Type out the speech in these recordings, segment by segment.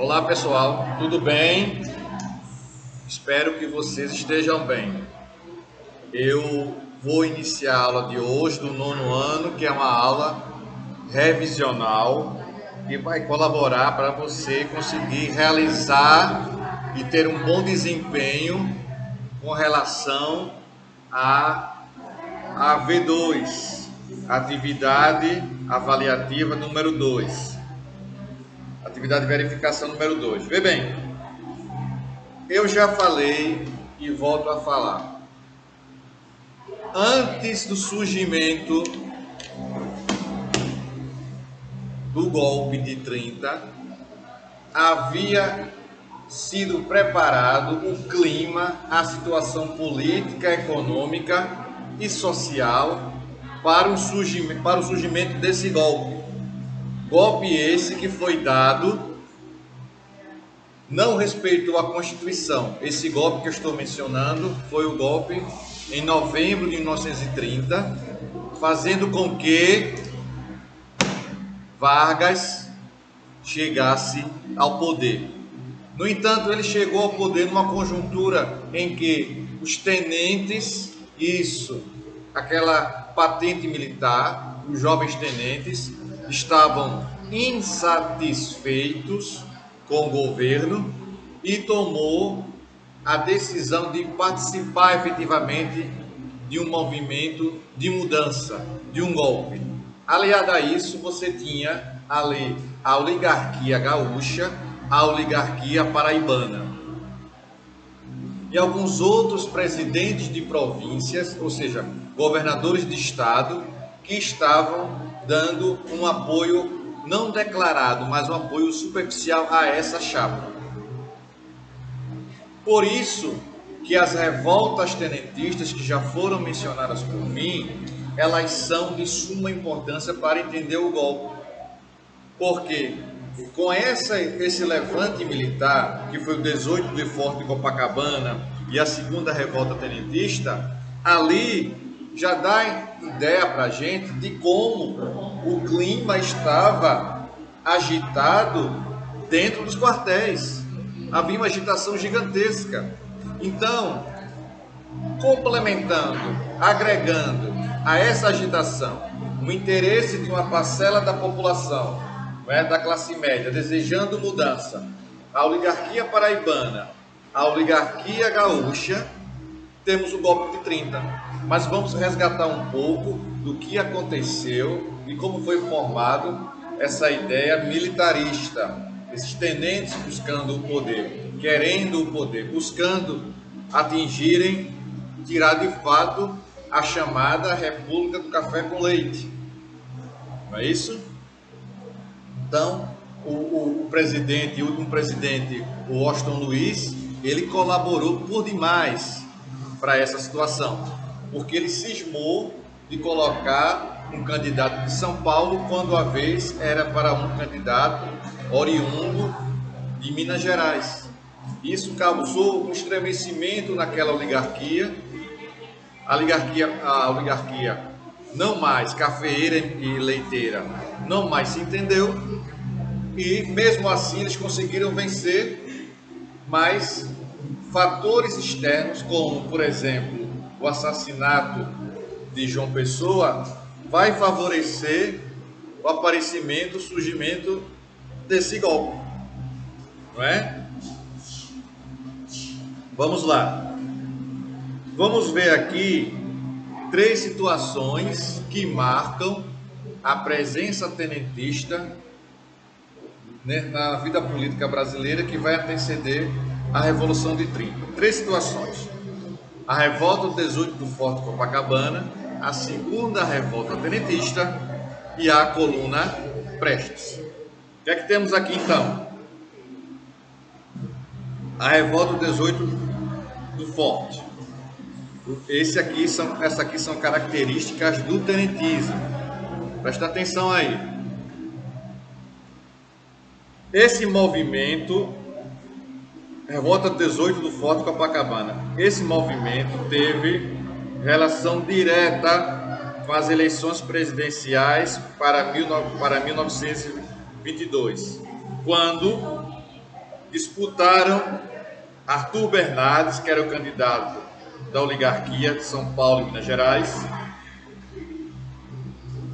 Olá pessoal, tudo bem? Espero que vocês estejam bem. Eu vou iniciar a aula de hoje do nono ano, que é uma aula revisional que vai colaborar para você conseguir realizar e ter um bom desempenho com relação a V2, atividade avaliativa número 2. Atividade de verificação número 2. Vê bem, eu já falei e volto a falar. Antes do surgimento do golpe de 30, havia sido preparado o clima, a situação política, econômica e social para o surgimento desse golpe. Golpe esse que foi dado, não respeitou a Constituição. Esse golpe que eu estou mencionando foi o golpe em novembro de 1930, fazendo com que Vargas chegasse ao poder. No entanto, ele chegou ao poder numa conjuntura em que os tenentes, aquela patente militar, os jovens tenentes, estavam insatisfeitos com o governo e tomou a decisão de participar efetivamente de um movimento de mudança, de um golpe. Aliado a isso, você tinha ali a oligarquia gaúcha, a oligarquia paraibana e alguns outros presidentes de províncias, ou seja, governadores de estado, que estavam dando um apoio não declarado, mas um apoio superficial a essa chapa. Por isso que as revoltas tenentistas que já foram mencionadas por mim, elas são de suma importância para entender o golpe. Porque com esse levante militar, que foi o 18 de Forte de Copacabana e a segunda revolta tenentista, ali já dá ideia para a gente de como o clima estava agitado dentro dos quartéis. Havia uma agitação gigantesca. Então, complementando, agregando a essa agitação o interesse de uma parcela da população, da classe média, desejando mudança, a oligarquia paraibana, a oligarquia gaúcha, temos o golpe de 30. Mas vamos resgatar um pouco do que aconteceu e como foi formado essa ideia militarista. Esses tenentes buscando o poder, querendo o poder, buscando atingirem, tirar de fato a chamada República do Café com Leite. Não é isso? Então, o presidente, o último presidente, o Washington Luiz, ele colaborou por demais para essa situação, porque ele cismou de colocar um candidato de São Paulo quando a vez era para um candidato oriundo de Minas Gerais. Isso causou um estremecimento naquela oligarquia. A oligarquia não mais cafeeira e leiteira não mais se entendeu, e mesmo assim eles conseguiram vencer, mas fatores externos, como por exemplo o assassinato de João Pessoa, vai favorecer o aparecimento, o surgimento desse golpe, não é? Vamos lá. Vamos ver aqui 3 situações que marcam a presença tenentista, né, na vida política brasileira, que vai anteceder a Revolução de 30. 3 situações: a revolta do 18 do Forte de Copacabana, a segunda revolta tenentista e a coluna Prestes. O que é que temos aqui então? A revolta do 18 do Forte. Essas aqui são características do tenentismo. Presta atenção aí. Esse movimento, revolta 18 do Forte de Copacabana, esse movimento teve relação direta com as eleições presidenciais para 1922, quando disputaram Arthur Bernardes, que era o candidato da oligarquia de São Paulo e Minas Gerais,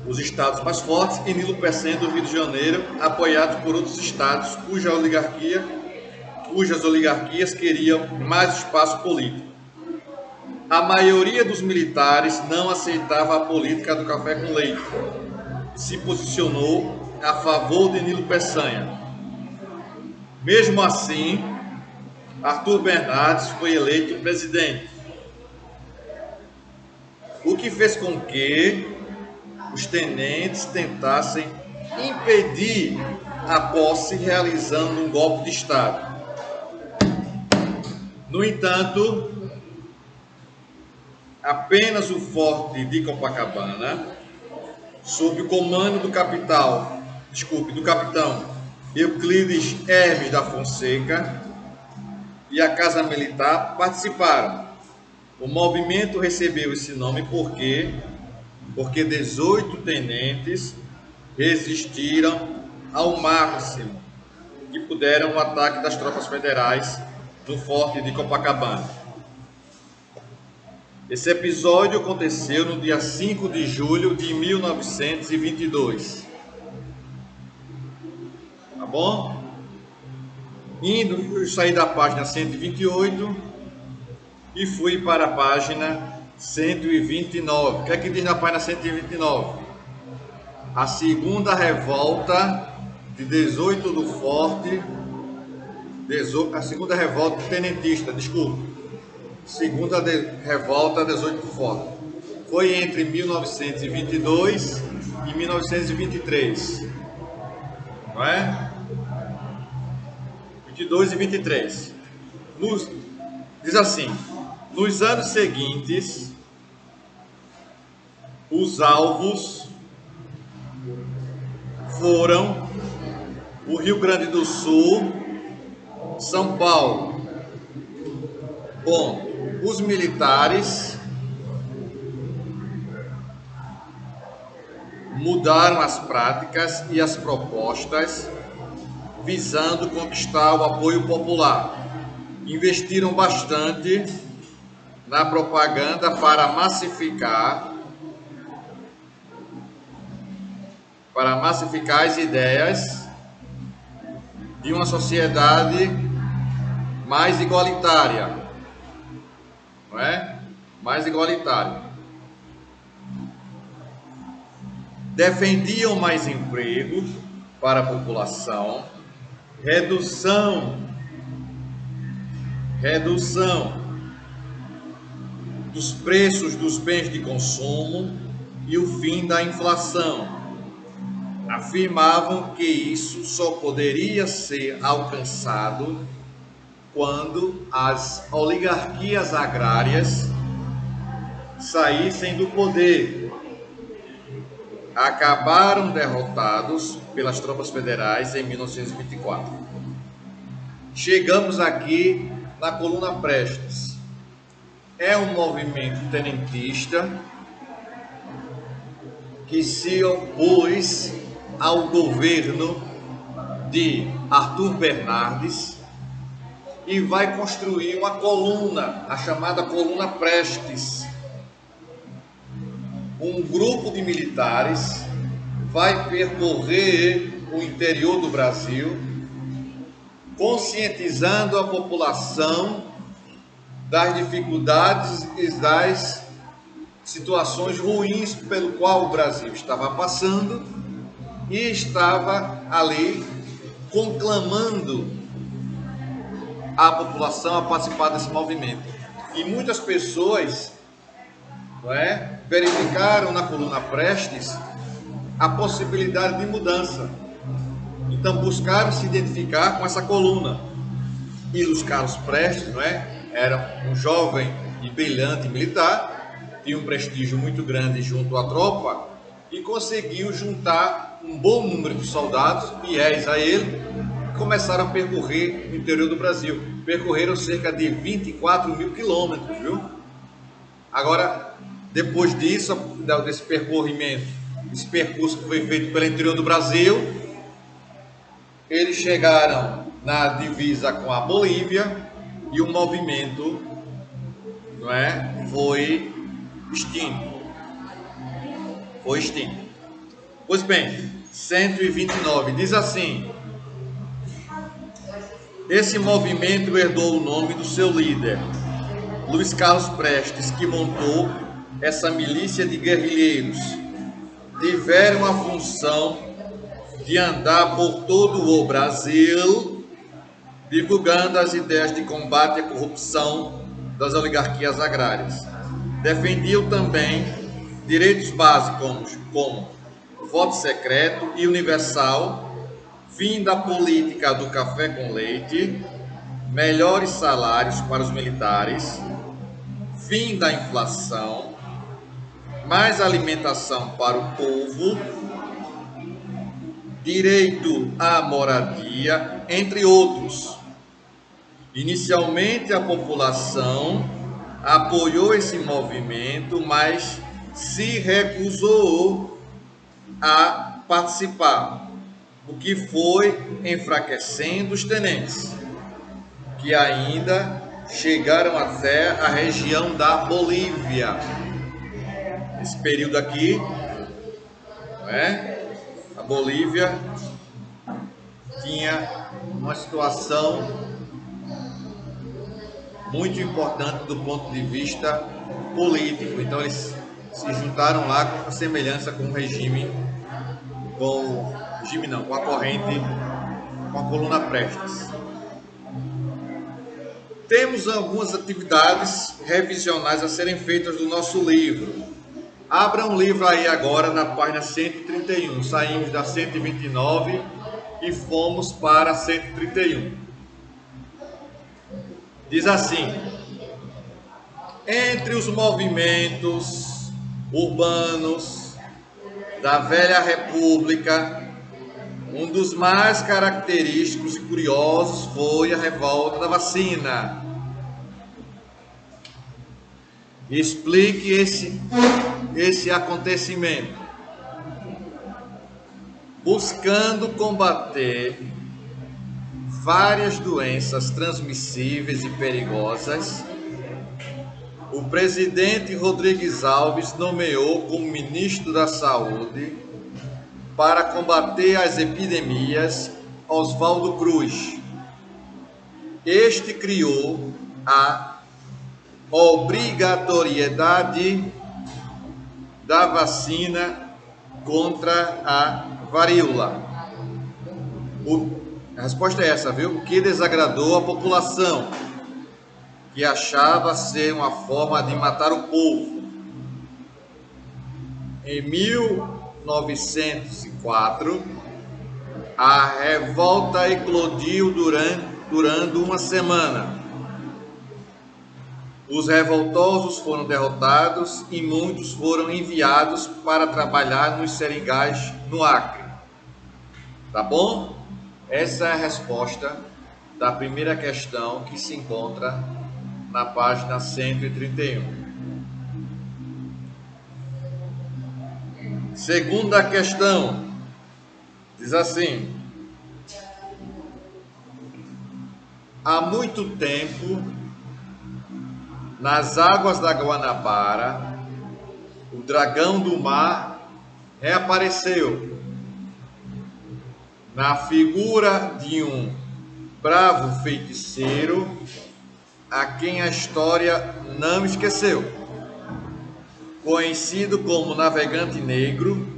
os estados mais fortes, e Nilo Peçanha do Rio de Janeiro, apoiados por outros estados cujas oligarquias queriam mais espaço político. A maioria dos militares não aceitava a política do café com leite e se posicionou a favor de Nilo Peçanha. Mesmo assim, Arthur Bernardes foi eleito presidente, o que fez com que os tenentes tentassem impedir a posse realizando um golpe de Estado. No entanto, apenas o forte de Copacabana, sob o comando do capitão Euclides Hermes da Fonseca e a Casa Militar participaram. O movimento recebeu esse nome porque 18 tenentes resistiram ao máximo que puderam o ataque das tropas federais no forte de Copacabana. Esse episódio aconteceu no dia 5 de julho de 1922. Tá bom? Eu saí da página 128 e fui para a página 129. O que é que diz na página 129? A segunda revolta de 18 do Forte, a segunda revolta tenentista, segunda revolta 18 do Forte. Foi entre 1922 e 1923. Não é? 22 e 23. Diz assim: nos anos seguintes, os alvos foram o Rio Grande do Sul, São Paulo. Bom, os militares mudaram as práticas e as propostas visando conquistar o apoio popular. Investiram bastante na propaganda para massificar as ideias de uma sociedade mais igualitária, não é? Mais igualitária. Defendiam mais empregos para a população, redução dos preços dos bens de consumo e o fim da inflação. Afirmavam que isso só poderia ser alcançado quando as oligarquias agrárias saíssem do poder. Acabaram derrotados pelas tropas federais em 1924. Chegamos aqui na coluna Prestes. É um movimento tenentista que se opôs ao governo de Arthur Bernardes e vai construir uma coluna, a chamada coluna Prestes. Um grupo de militares vai percorrer o interior do Brasil, conscientizando a população das dificuldades e das situações ruins pelo qual o Brasil estava passando, e estava ali conclamando a população a participar desse movimento. E muitas pessoas, não é, verificaram na coluna Prestes a possibilidade de mudança. Então buscaram se identificar com essa coluna. E Luiz Carlos Prestes, não é, era um jovem e brilhante militar, tinha um prestígio muito grande junto à tropa e conseguiu juntar um bom número de soldados fiéis a ele, que começaram a percorrer o interior do Brasil. Percorreram cerca de 24 mil quilômetros, viu? Agora, depois disso, desse percorrimento, esse percurso que foi feito pelo interior do Brasil, eles chegaram na divisa com a Bolívia e o movimento, não é, foi extinto. Foi extinto. Pois bem, 129 diz assim: esse movimento herdou o nome do seu líder, Luiz Carlos Prestes, que montou essa milícia de guerrilheiros. Tiveram a função de andar por todo o Brasil, divulgando as ideias de combate à corrupção das oligarquias agrárias. Defendiam também direitos básicos como voto secreto e universal, fim da política do café com leite, melhores salários para os militares, fim da inflação, mais alimentação para o povo, direito à moradia, entre outros. Inicialmente a população apoiou esse movimento, mas se recusou a participar, o que foi enfraquecendo os tenentes, que ainda chegaram até a região da Bolívia. Esse período aqui, não é? A Bolívia tinha uma situação muito importante do ponto de vista político. Então eles se juntaram lá com a semelhança com o regime, com a corrente, com a coluna Prestes. Temos algumas atividades revisionais a serem feitas do nosso livro. Abra um livro aí agora na página 131. Saímos da 129 e fomos para 131. Diz assim: entre os movimentos urbanos da velha República, um dos mais característicos e curiosos foi a revolta da vacina. Explique esse acontecimento. Buscando combater várias doenças transmissíveis e perigosas, o presidente Rodrigues Alves nomeou como ministro da Saúde para combater as epidemias Oswaldo Cruz. Este criou a obrigatoriedade da vacina contra a varíola. A resposta é essa, viu? O que desagradou a população, que achava ser uma forma de matar o povo. Em 1904, a revolta eclodiu durando uma semana. Os revoltosos foram derrotados e muitos foram enviados para trabalhar nos seringais no Acre. Tá bom? Essa é a resposta da primeira questão que se encontra na página 131. Segunda questão, diz assim: há muito tempo, nas águas da Guanabara, o dragão do mar reapareceu na figura de um bravo feiticeiro a quem a história não esqueceu. Conhecido como Navegante Negro,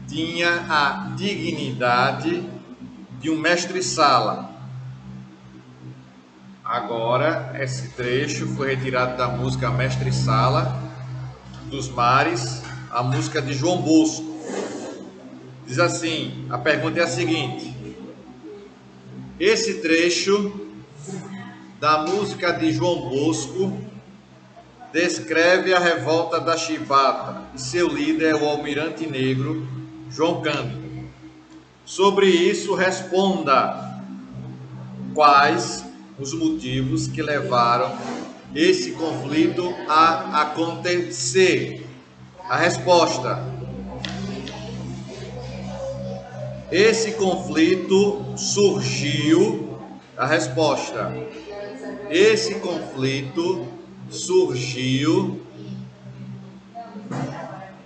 tinha a dignidade de um mestre-sala. Agora, esse trecho foi retirado da música Mestre-sala dos Mares, a música de João Bosco. Diz assim, a pergunta é a seguinte: esse trecho da música de João Bosco descreve a revolta da Chibata e seu líder é o almirante negro João Cândido. Sobre isso, responda quais os motivos que levaram esse conflito a acontecer. A resposta: esse conflito surgiu A resposta: esse conflito surgiu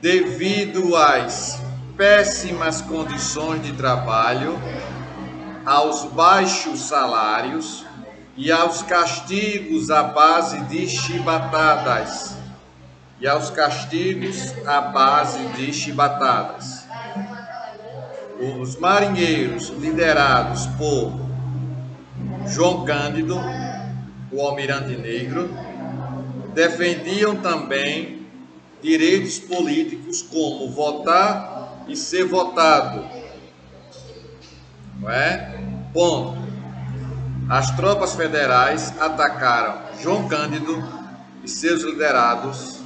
devido às péssimas condições de trabalho, aos baixos salários e aos castigos à base de chibatadas. Os marinheiros, liderados por João Cândido, o Almirante Negro, defendiam também direitos políticos como votar e ser votado. Não é? Ponto. As tropas federais atacaram João Cândido e seus liderados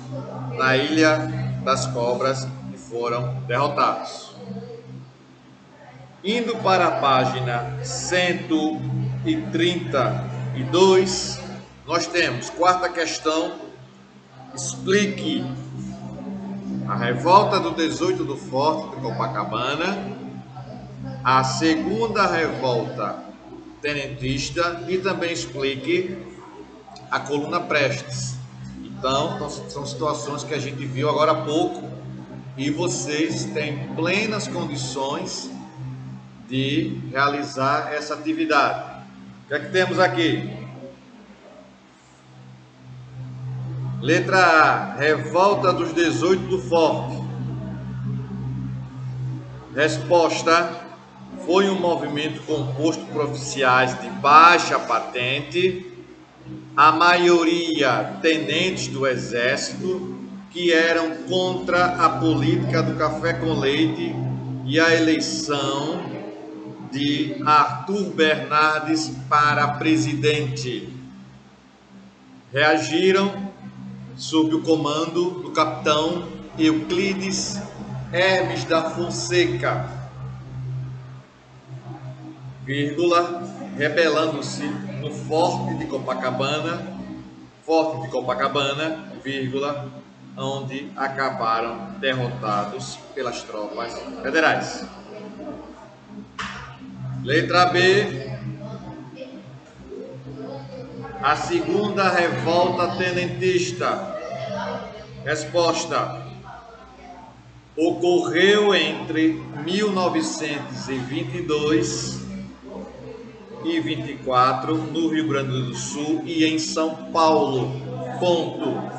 na Ilha das Cobras e foram derrotados. Indo para a página 132, nós temos quarta questão. Explique a revolta do 18 do Forte de Copacabana, a segunda revolta tenentista e também explique a coluna Prestes. Então, são situações que a gente viu agora há pouco e vocês têm plenas condições de realizar essa atividade. O que é que temos aqui? Letra A, revolta dos 18 do Forte. Resposta: foi um movimento composto por oficiais de baixa patente, a maioria tenentes do Exército, que eram contra a política do café com leite e a eleição de Arthur Bernardes para presidente. Reagiram sob o comando do capitão Euclides Hermes da Fonseca, vírgula, rebelando-se no Forte de Copacabana, vírgula, onde acabaram derrotados pelas tropas federais. Letra B, a segunda revolta tenentista. Resposta: ocorreu entre 1922 e 24 no Rio Grande do Sul e em São Paulo. Ponto.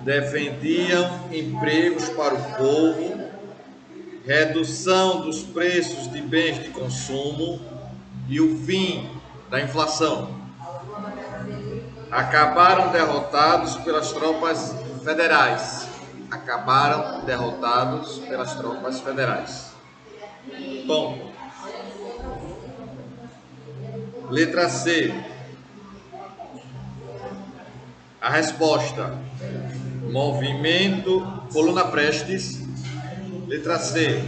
Defendiam empregos para o povo, redução dos preços de bens de consumo e o fim da inflação. Acabaram derrotados pelas tropas federais. Bom, letra C. A resposta: movimento, coluna Prestes. Letra C.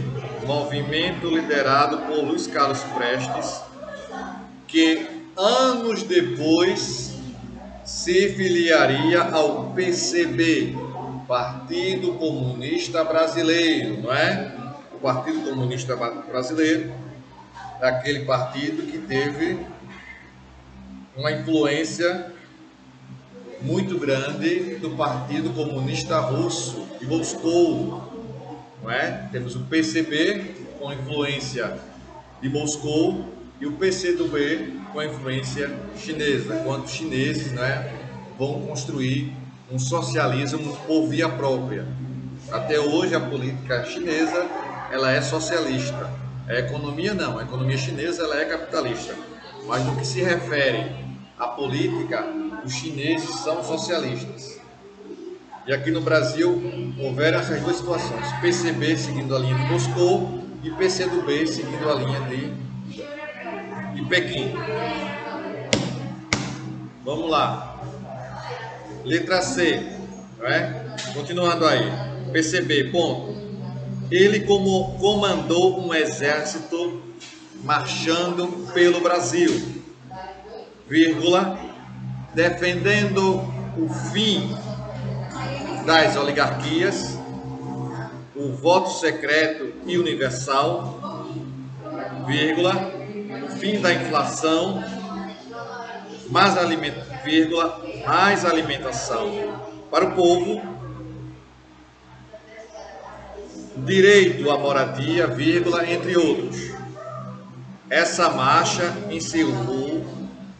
Movimento liderado por Luiz Carlos Prestes, que anos depois se filiaria ao PCB, Partido Comunista Brasileiro, não é? O Partido Comunista Brasileiro é aquele partido que teve uma influência muito grande do Partido Comunista Russo, de Moscou, não é? Temos o PCB com influência de Moscou e o PCdoB com a influência chinesa, quando os chineses, né, vão construir um socialismo por via própria. Até hoje a política chinesa ela é socialista, a economia não, a economia chinesa ela é capitalista, mas no que se refere à política, os chineses são socialistas. E aqui no Brasil houveram essas duas situações, PCB seguindo a linha de Moscou e PCdoB seguindo a linha de Pequim. Vamos lá. Letra C, não é? Continuando aí. PCB, ponto. Ele comandou um exército marchando pelo Brasil, vírgula, defendendo o fim das oligarquias, o voto secreto e universal, vírgula, o fim da inflação mais mais alimentação para o povo, direito à moradia, entre outros. Essa marcha encerrou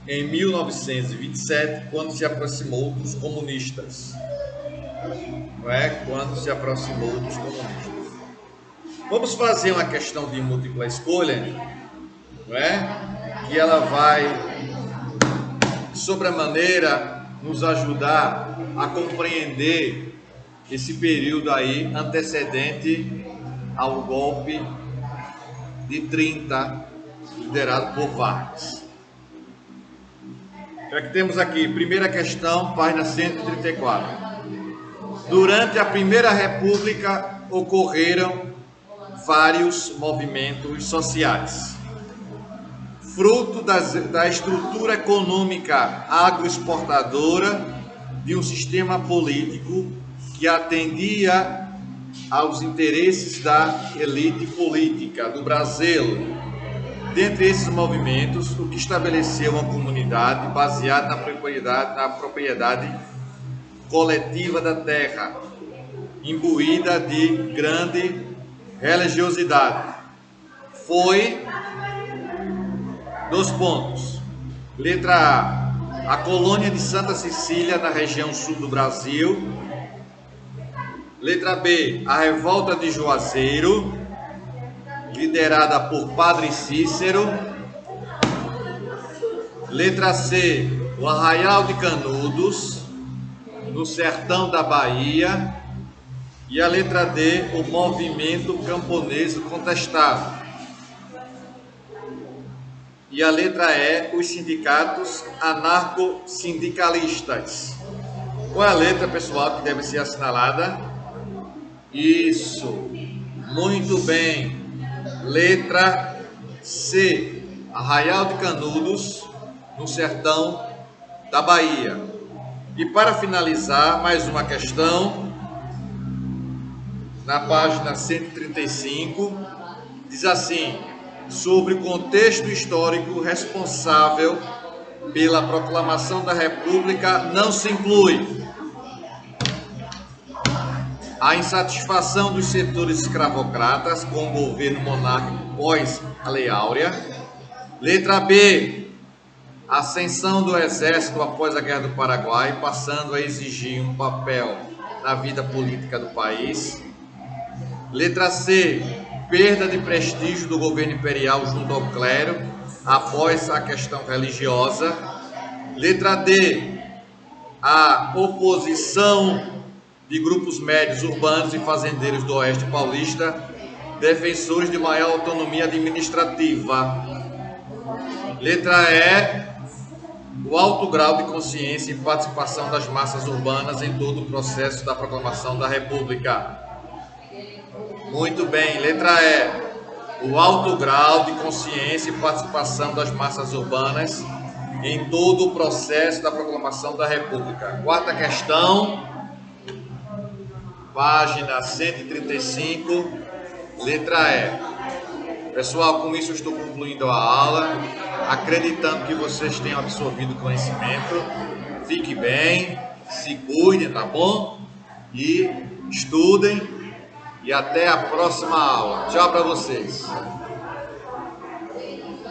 em 1927, quando se aproximou dos comunistas. Não é? Quando se aproximou dos comunistas. Vamos fazer uma questão de múltipla escolha, não é? Que ela vai, sobremaneira, nos ajudar a compreender esse período aí antecedente ao golpe de 30, liderado por Vargas. O que é que temos aqui? Primeira questão, página 134. Durante a Primeira República ocorreram vários movimentos sociais, fruto da estrutura econômica agroexportadora de um sistema político que atendia aos interesses da elite política do Brasil. Dentre esses movimentos, o que estabeleceu uma comunidade baseada na propriedade coletiva da terra, imbuída de grande religiosidade. Foi, 2 pontos. Letra A colônia de Santa Cecília, na região sul do Brasil. Letra B, a revolta de Juazeiro, liderada por Padre Cícero. Letra C, o Arraial de Canudos, no sertão da Bahia. E a letra D, o movimento camponês contestado. E a letra E, os sindicatos anarco-sindicalistas. Qual é a letra, pessoal, que deve ser assinalada? Isso, muito bem. Letra C, Arraial de Canudos, no sertão da Bahia. E para finalizar, mais uma questão, na página 135, diz assim: sobre o contexto histórico responsável pela proclamação da República, não se inclui a insatisfação dos setores escravocratas com o governo monárquico pós a Lei Áurea. Letra B, a ascensão do exército após a Guerra do Paraguai, passando a exigir um papel na vida política do país. Letra C, perda de prestígio do governo imperial junto ao clero após a questão religiosa. Letra D, a oposição de grupos médios urbanos e fazendeiros do Oeste Paulista, defensores de maior autonomia administrativa. Letra E, o alto grau de consciência e participação das massas urbanas em todo o processo da proclamação da República. Muito bem, letra E, o alto grau de consciência e participação das massas urbanas em todo o processo da proclamação da República. Quarta questão, página 135, letra E. Pessoal, com isso eu estou concluindo a aula, acreditando que vocês tenham absorvido o conhecimento. Fique bem, se cuidem, tá bom? E estudem. E até a próxima aula. Tchau para vocês.